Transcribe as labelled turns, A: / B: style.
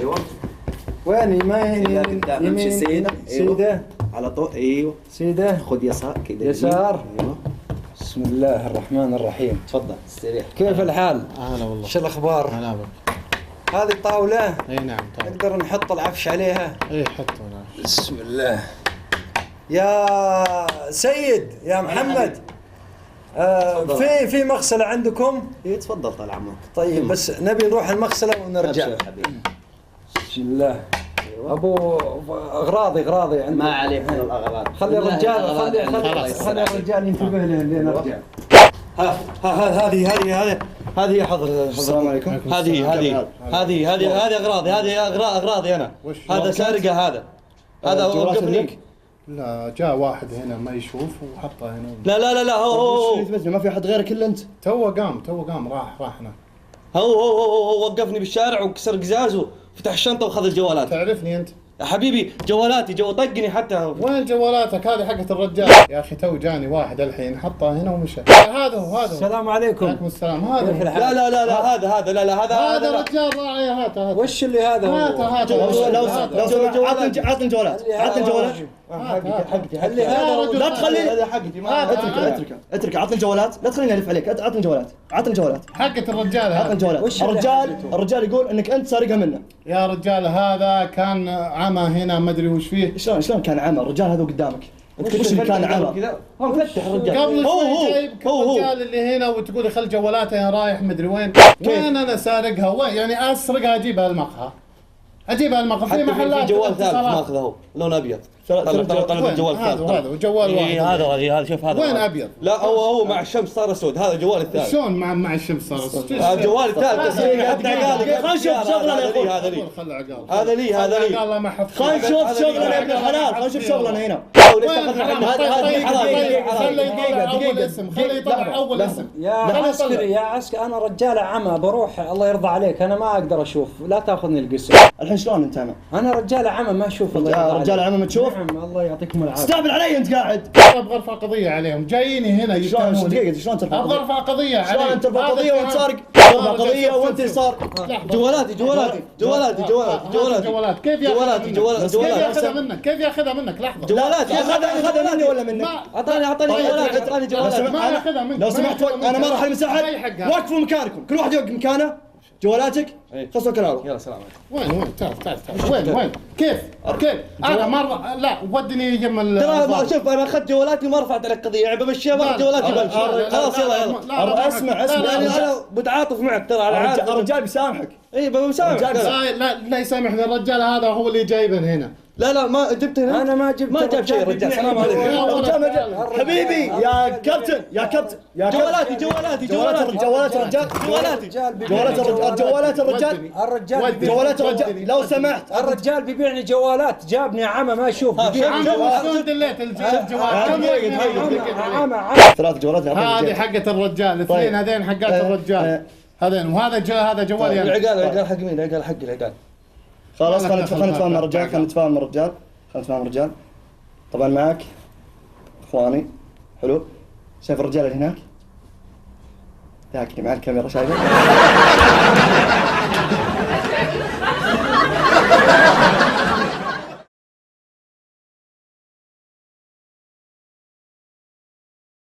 A: ايوه.
B: وين
A: يمين سيده.
B: سيده
A: على طول. ايوه
B: سيده.
A: خذ يسار كذا.
B: يسار.
A: ايوه.
B: بسم الله الرحمن الرحيم.
A: تفضل استريح.
B: كيف الحال؟
C: هلا والله.
B: شو الاخبار؟
C: هلا بك.
B: هذه الطاوله؟
C: اي نعم طبعا.
B: نقدر نحط العفش عليها؟
C: اي حطوا نعم.
B: بسم الله. يا سيد يا محمد، في مغسله عندكم؟
A: اي تفضل طال عمرك.
B: طيب بس نبي نروح المغسله ونرجع.
A: أبشر حبيبي.
B: بسم الله. ابو اغراضي عندي.
A: ما عليك من الاغراض.
B: خلي الرجال
C: خلاص.
B: خلي الرجال ينتبه لين نرجع.
D: هذه حضر.
B: السلام عليكم.
D: هذه اغراضي انا. هذا سارقه هذا وقفني.
C: لا جاء واحد هنا ما يشوف وحطه هنا.
D: لا هو
E: ما في احد غيرك الا انت.
C: تو قام راح هنا.
D: هو وقفني بالشارع وكسر قزاز وفتح الشنطه وخذ الجوالات.
C: تعرفني انت؟
D: يا حبيبي جوالاتي طقني حتى.
C: وين جوالاتك؟ هذه حقت الرجال يا اخي. تو جاني واحد الحين حطها هنا ومشى. هذا هو.
B: السلام عليكم.
C: عليكم السلام. هذا
D: هذا
C: رجال راعي. هات
B: وش اللي هذا؟
C: هات
D: عطني الجوالات.
B: حقتي اللي هذا
D: لا تخليني. هذا حقتي.
E: اترك عطني الجوالات، لا تخليني الف عليك. عطني الجوالات.
C: حقت الرجال.
E: عطني الجوالات. الرجال يقول انك انت سارقها منه.
C: يا رجال هذا كان عمى هنا ما ادري وش فيه.
E: شلون كان عمى؟ الرجال هذا قدامك. انت كل شيء كان عمى.
D: هو مفتح الرجال.
C: قبل شوي جايبك الرجال اللي هنا وتقول خل جوالاته رايح مدري وين. وين انا سارقها؟ وين يعني اسرقها اجيبها المقهى في محلات.
D: في جوال ثالث ماخذه هو لون ابيض. طلع الجوال الثالث.
C: هذا جوال واحد.
D: هذا شوف هذا
C: وين ابيض؟
D: لا هو مع الشمس صار اسود. هذا الجوال الثالث.
C: شلون مع الشمس صار اسود؟
D: الجوال الثالث. خلينا نشوف شغلنا يا اخوي. هذا لي
C: الله ما حط.
E: خلينا نشوف شغلنا يا ابن الحلال. خلينا نشوف شغلنا هنا.
C: خلي يطلع اول اسم.
B: يا عسكري انا رجال عمى بروح. الله يرضى عليك انا ما اقدر اشوف. لا تاخذني القسم.
E: الحين شلون انت عمى؟
B: انا رجال عمى ما اشوف. الله يرضى عليك.
E: رجال عمى ما تشوف؟
B: نعم الله يعطيكم العافيه.
E: استهبل علي انت قاعد.
C: ابغى ارفع قضيه عليهم. جاييني هنا
E: شلون دقيقه شلون ترفع
C: ابغى ارفع قضيه عليهم.
E: شلون ترفع قضيه وانت سارق؟ ترفع قضيه وانت اللي صار.
D: جوالاتي
C: كيف ياخذها منك؟ لحظه.
D: جوالاتي
E: اخذها مني ولا منك؟
D: اعطاني جوالاتي.
C: ما ياخذها منك.
E: لو سمحت انا ما راح المساحه. وقفوا مكانكم، كل واحد يوقف مكانه. جوالاتك خلصوا كلامك.
D: يلا سلام
C: عليكم. وين تعال وين كيف انا مره لا ودني يم
D: ترى شوف انا اخذت جوالاتي وما رفعت عليك قضيه يعني بمشيها ما جوالاتي بمشي. خلاص يلا
E: اسمع
D: انا بتعاطف معك ترى على عارف.
E: الرجال بيسامحك.
D: اي بسامحك.
C: لا يسامحني الرجال هذا هو اللي جايبه هنا.
D: لا ما جبت هنا.
B: انا ما جبت.
D: ما جاب شيء الرجال. سلام عليكم.
E: حبيبي يا كابتن
D: جوالات
E: الرجال. جوالات الرجال لو سمحت.
B: الرجال بيبيعني جوالات. جابني عمى ما اشوف.
C: شلون دليت الجوال؟
E: ثلاث جوالات.
C: هذه حقت الرجال. اثنين هذين حقات الرجال. هذين وهذا جوالي يعني.
D: العقال حق مين؟ العقال حقي العقال.
E: خلاص خلينا نتفاهم الرجال. طبعا معك اخواني. حلو. شايف الرجال اللي هناك؟ ذاك اللي مع الكاميرا شايفه؟